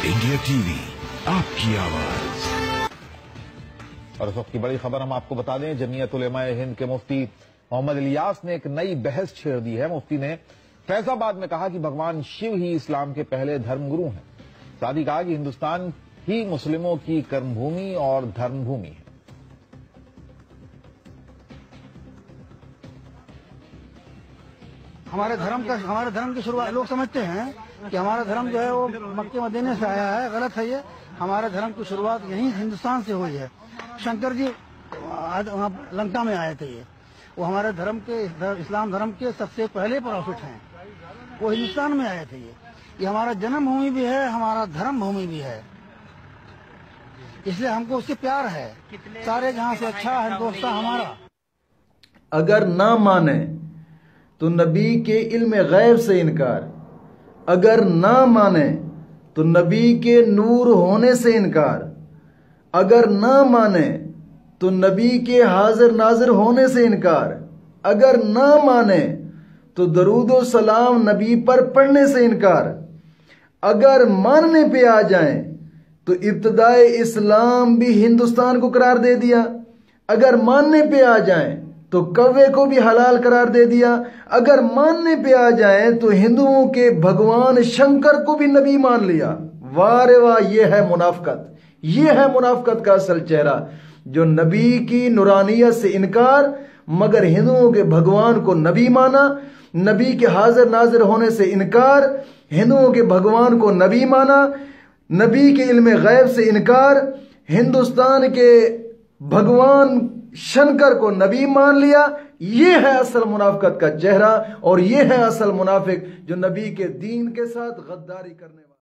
India TV, आपकी आवाज। और इस वक्त की बड़ी खबर हम आपको बता दें, जमीयत उलेमाए हिंद के मुफ्ती मोहम्मद इलियास ने एक नई बहस छेड़ दी है। मुफ्ती ने फैजाबाद में कहा कि भगवान शिव ही इस्लाम के पहले धर्मगुरु हैं। साथ ही कहा कि हिंदुस्तान ही मुस्लिमों की कर्मभूमि और धर्मभूमि है। हमारे धर्म की शुरुआत लोग समझते हैं कि हमारा धर्म जो है वो मक्के मदीने से आया है। गलत है ये। हमारे धर्म की शुरुआत यहीं हिंदुस्तान से हुई है। शंकर जी लंका में आए थे। वो हमारे धर्म के इस्लाम धर्म के सबसे पहले प्रॉफिट हैं। वो हिंदुस्तान में आए थे। ये हमारा जन्म भूमि भी है, हमारा धर्म भूमि भी है। इसलिए हमको उससे प्यार है। सारे जहां से अच्छा हिंदुस्तान हमारा। अगर ना माने तो नबी के इल्म गैब से इनकार, अगर ना माने तो नबी के नूर होने से इनकार, अगर ना माने तो नबी के हाजिर नाजिर होने से इनकार, अगर ना माने तो दरूदो सलाम नबी पर पढ़ने से इनकार, अगर मानने पे आ जाएं तो इब्तिदाए इस्लाम भी हिंदुस्तान को करार दे दिया, अगर मानने पे आ जाएं तो कौवे को भी हलाल करार दे दिया, अगर मानने पे आ जाए तो हिंदुओं के भगवान शंकर को भी नबी मान लिया। वाह रे वाह, ये है मुनाफकत, ये है मुनाफकत का असल चेहरा। जो नबी की नूरानियत से इनकार मगर हिंदुओं के भगवान को नबी माना, नबी के हाजिर नाजिर होने से इनकार, हिंदुओं के भगवान को नबी माना, नबी के इल्म गैब से इनकार, हिंदुस्तान के भगवान शंकर को नबी मान लिया। ये है असल मुनाफिकत का चेहरा और ये है असल मुनाफिक जो नबी के दीन के साथ गद्दारी करने वाला।